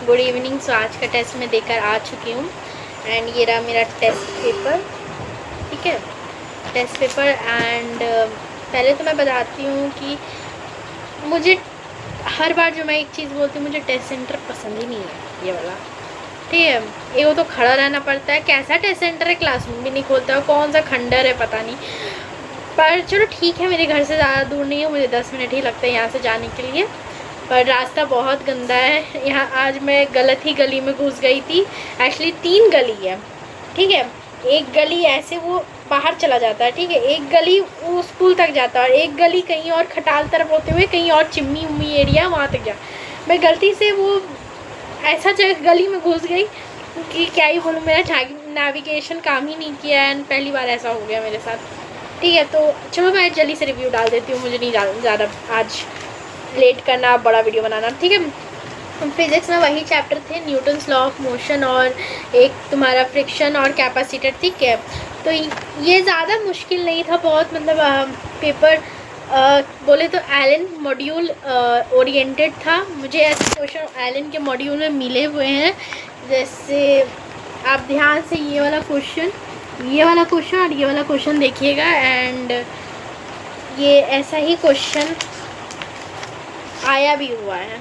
Good evening. सो आज का test मैं देकर आ चुकी हूँ एंड ये रहा मेरा टेस्ट पेपर। ठीक है, टेस्ट पेपर। एंड पहले तो मैं बताती हूँ कि मुझे हर बार जो मैं एक चीज़ बोलती हूँ, मुझे टेस्ट सेंटर पसंद ही नहीं है ये वाला। ठीक है, ये वो तो खड़ा रहना पड़ता है। कैसा टेस्ट सेंटर है, क्लासरूम भी नहीं खोलता है, कौन सा खंडर है पता नहीं। पर चलो ठीक है, मेरे घर से ज़्यादा दूर नहीं है, मुझे 10 मिनट ही लगता है यहाँ से जाने के लिए। पर रास्ता बहुत गंदा है यहाँ। आज मैं गलत ही गली में घुस गई थी। एक्चुअली 3 गली है। ठीक है, एक गली ऐसे वो बाहर चला जाता है, ठीक है, एक गली वो स्कूल तक जाता है और एक गली कहीं और खटाल तरफ होते हुए कहीं और चिम्मी उम्मी एरिया वहाँ तक जा। मैं गलती से वो ऐसा जगह गली में घुस गई कि क्या ही बोलूँ, मेरा नेविगेशन काम ही नहीं किया है। पहली बार ऐसा हो गया मेरे साथ। ठीक है, तो चलो मैं जल्दी से रिव्यू डाल देती हूँ, मुझे नहीं ज़्यादा आज लेट करना, बड़ा वीडियो बनाना। ठीक है, फिज़िक्स में वही चैप्टर थे, न्यूटन्स लॉ ऑफ मोशन और एक तुम्हारा फ्रिक्शन और कैपेसिटर। ठीक है, तो ये ज़्यादा मुश्किल नहीं था, बहुत मतलब पेपर बोले तो एलन मॉड्यूल ओरिएंटेड था। मुझे ऐसे क्वेश्चन एलन के मॉड्यूल में मिले हुए हैं। जैसे आप ध्यान से ये वाला क्वेश्चन और ये वाला क्वेश्चन देखिएगा। एंड ये ऐसा ही क्वेश्चन आया भी हुआ है।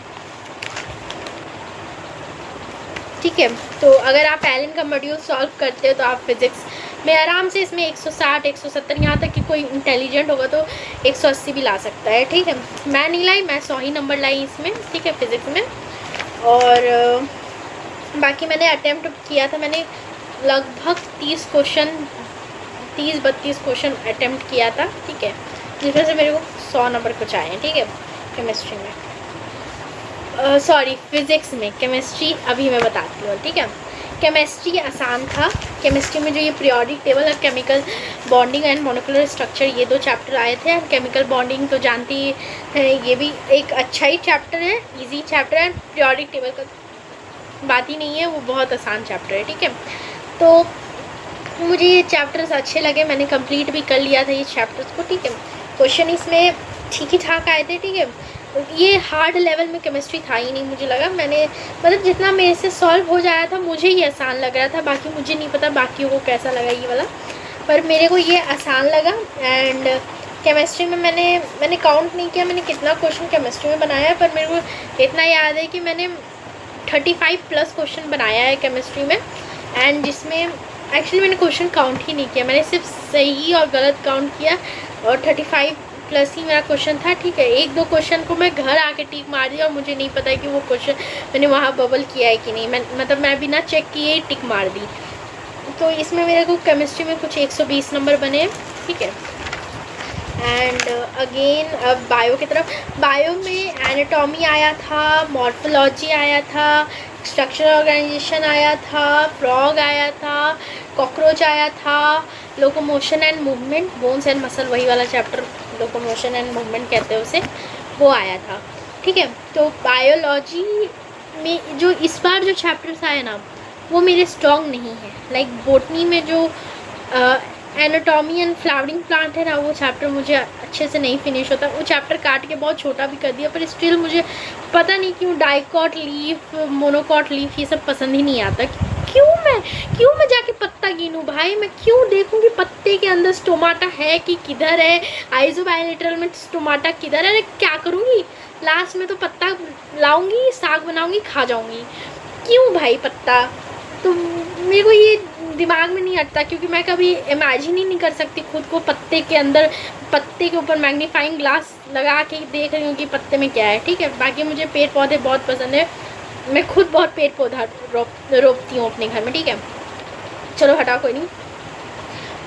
ठीक है, तो अगर आप एलन का मॉड्यूल सॉल्व करते हो तो आप फिज़िक्स में आराम से इसमें 160 170 यहाँ तक कि कोई इंटेलिजेंट होगा तो 180 भी ला सकता है। ठीक है, मैं नहीं लाई, मैं 100 ही नंबर लाई इसमें। ठीक है, फिज़िक्स में। और बाकी मैंने अटेम्प्ट किया था, मैंने लगभग 30-32 क्वेश्चन अटेम्प्ट किया था। ठीक है, जिसमें से मेरे को 100 नंबर कुछ आए हैं। ठीक है, केमिस्ट्री में सॉरी फिज़िक्स में। केमिस्ट्री अभी मैं बताती हूँ। ठीक है, केमिस्ट्री आसान था। केमिस्ट्री में जो ये पीरियोडिक टेबल और chemical bonding and molecular structure, ये 2 चैप्टर आए थे। एंड केमिकल बॉन्डिंग तो जानती है, ये भी एक अच्छा ही चैप्टर है, इजी चैप्टर है। पीरियोडिक टेबल का बात ही नहीं है, वो बहुत आसान चैप्टर है। ठीक है, तो मुझे ये चैप्टर्स अच्छे लगे, मैंने कंप्लीट भी कर लिया था ये चैप्टर्स को। ठीक है, क्वेश्चन इसमें ठीक ही ठाक आए थे। ठीक है, ये हार्ड लेवल में केमिस्ट्री था ही नहीं, मुझे लगा। मैंने मतलब जितना मेरे से सॉल्व हो जाया था मुझे ये आसान लग रहा था, बाकी मुझे नहीं पता बाकियों को कैसा लगा ये वाला, पर मेरे को ये आसान लगा। एंड केमिस्ट्री में मैंने काउंट नहीं किया मैंने कितना क्वेश्चन केमिस्ट्री में बनाया है, पर मेरे को इतना याद है कि मैंने 35+ क्वेश्चन बनाया है केमिस्ट्री में। एंड जिसमें एक्चुअली मैंने क्वेश्चन काउंट ही नहीं किया, मैंने सिर्फ सही और गलत काउंट किया और 35+ ही मेरा क्वेश्चन था। ठीक है, 1-2 क्वेश्चन को मैं घर आके टिक मार दी और मुझे नहीं पता कि वो क्वेश्चन मैंने वहाँ बबल किया है कि नहीं। मैं बिना चेक किए ही टिक मार दी। तो इसमें मेरे को केमिस्ट्री में कुछ 120 नंबर बने। ठीक है, एंड अगेन अब बायो की तरफ। बायो में एनाटॉमी आया था, मॉर्फोलॉजी आया था, स्ट्रक्चरल ऑर्गेनाइजेशन आया था, फ्रॉग आया था, कॉकरोच आया था, locomotion and movement, bones and muscle, वही वाला चैप्टर लोकोमोशन एंड मूवमेंट कहते हैं उसे, वो आया था। ठीक है, तो बायोलॉजी में जो इस बार जो चैप्टर्स आए ना वो मेरे स्ट्रॉन्ग नहीं है। लाइक बोटनी में जो एनाटॉमी एंड फ्लावरिंग प्लांट है ना, वो चैप्टर मुझे अच्छे से नहीं फिनिश होता। वो चैप्टर काट के बहुत छोटा भी कर दिया, पर स्टिल मुझे पता नहीं क्यों डाइकॉट लीफ, मोनोकॉट लीफ ये सब पसंद ही नहीं आता। क्यों मैं जाके पत्ता गिनूँ भाई, मैं क्यों देखूँ कि पत्ते के अंदर स्टोमाटा है कि किधर है, आइसोबायोलेटरल में स्टोमाटा किधर है। अरे क्या करूँगी, लास्ट में तो पत्ता लाऊंगी, साग बनाऊंगी, खा जाऊंगी। क्यों भाई पत्ता, तो मेरे को ये दिमाग में नहीं हटता, क्योंकि मैं कभी इमेजिन ही नहीं कर सकती खुद को पत्ते के अंदर, पत्ते के ऊपर मैग्नीफाइंग ग्लास लगा के देख रही हूँ कि पत्ते में क्या है। ठीक है, बाकी मुझे पेड़ पौधे बहुत पसंद है, मैं खुद बहुत पेड़ पौधा रोपती हूँ अपने घर में। ठीक है, चलो हटाओ कोई नहीं।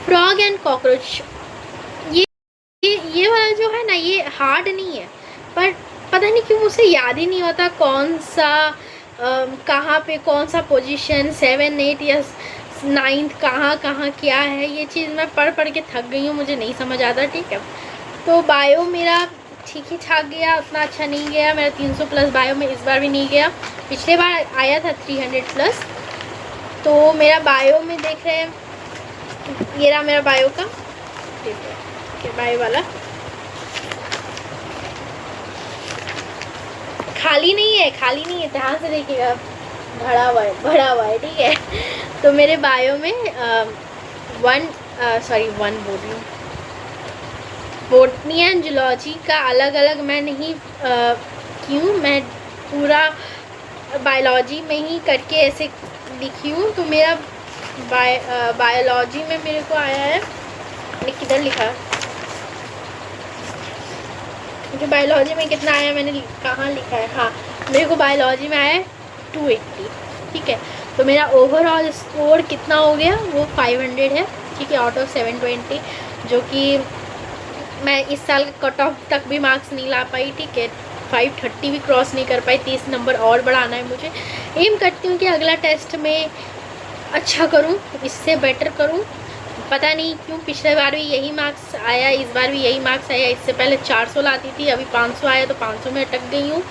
फ्रॉग एंड कॉकरोच, ये वाला जो है ना, ये हार्ड नहीं है, पर पता नहीं क्यों मुझे याद ही नहीं होता कौन सा कहाँ पे कौन सा पोजीशन, 7, 8 या 9th कहाँ क्या है, ये चीज़ मैं पढ़ के थक गई हूँ, मुझे नहीं समझ आता। ठीक है, तो बायो मेरा ठीक ही ठाक गया, उतना अच्छा नहीं गया। मेरा 300+ बायो में इस बार भी नहीं गया, पिछले बार आया था 300+। तो मेरा बायो में देख रहे हैं, ये रहा मेरा बायो का बायो वाला, खाली नहीं है, ध्यान से देखिएगा। भरा हुआ है, ठीक है। तो मेरे बायो में वन बोल रही हूँ, बोटनी एंड जूलॉजी का अलग अलग मैं नहीं क्यों, मैं पूरा बायोलॉजी में ही करके ऐसे लिखी हूँ। तो मेरा बायोलॉजी में मेरे को आया है, मैंने किधर लिखा है, मुझे बायोलॉजी में कितना आया, मैंने कहाँ लिखा है, हाँ मेरे को बायोलॉजी में आया है 280, ठीक है। तो मेरा ओवरऑल स्कोर कितना हो गया, वो 500 है, ठीक है, आउट ऑफ 720, जो कि मैं इस साल कट ऑफ तक भी मार्क्स नहीं ला पाई, ठीक है। 530 भी क्रॉस नहीं कर पाई, 30 नंबर और बढ़ाना है मुझे। एम करती हूँ कि अगला टेस्ट में अच्छा करूँ, इससे बेटर करूँ। पता नहीं क्यों पिछले बार भी यही मार्क्स आया, इस बार भी यही मार्क्स आया। इससे पहले 400 लाती थी, अभी 500 आया, तो 500 में अटक गई हूँ।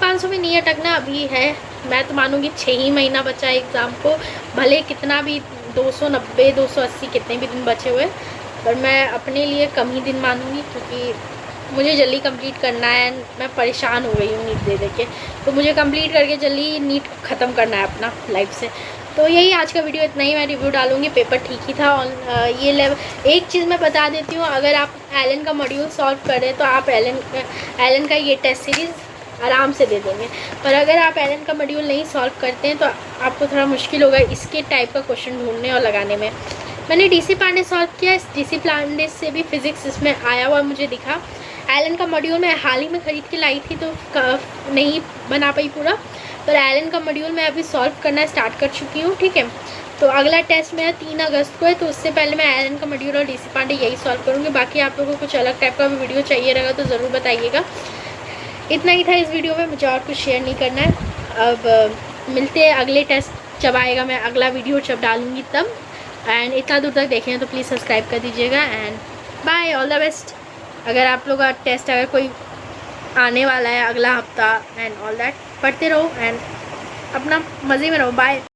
500 में नहीं अटकना अभी है, मैं तो मानूँगी 6 ही महीना बचा है एग्ज़ाम को, भले कितना भी 290 280 कितने भी दिन बचे हुए, पर मैं अपने लिए कम ही दिन मानूँगी, क्योंकि मुझे जल्दी कंप्लीट करना है। मैं परेशान हो गई हूँ नीट दे के, तो मुझे कंप्लीट करके जल्दी नीट ख़त्म करना है अपना लाइफ से। तो यही आज का वीडियो, इतना ही मैं रिव्यू डालूँगी। पेपर ठीक ही था। ये लेवल एक चीज़ मैं बता देती हूँ, अगर आप एलन का मॉड्यूल सॉल्व करें तो आप एलन का ये टेस्ट सीरीज़ आराम से दे देंगे। पर अगर आप एलन का मॉड्यूल नहीं सॉल्व करते हैं तो आपको थोड़ा मुश्किल होगा इसके टाइप का क्वेश्चन ढूंढने और लगाने में। मैंने डीसी पांडे सॉल्व किया, इस डीसी पांडे से भी फिज़िक्स इसमें आया हुआ मुझे दिखा। एलन का मॉड्यूल मैं हाल ही में ख़रीद के लाई थी, तो नहीं बना पाई पूरा, पर एलन का मॉड्यूल मैं अभी सॉल्व करना स्टार्ट कर चुकी हूँ, ठीक है। तो अगला टेस्ट मेरा 3 अगस्त को है, तो उससे पहले मैं एलन का मॉड्यूल और डीसी पांडे यही सॉल्व करूँगी। बाकी आप लोगों को कुछ अलग टाइप का भी वीडियो चाहिए रहेगा तो ज़रूर बताइएगा। इतना ही था इस वीडियो में, मुझे और कुछ शेयर नहीं करना है। अब मिलते हैं अगले टेस्ट जब आएगा, मैं अगला वीडियो जब डालूँगी तब। एंड इतना दूर तक देखें तो प्लीज़ सब्सक्राइब कर दीजिएगा। And bye, all the best. अगर आप लोग का टेस्ट अगर कोई आने वाला है अगला हफ्ता एंड ऑल दैट, पढ़ते रहो एंड अपना मज़े में रहो। बाय।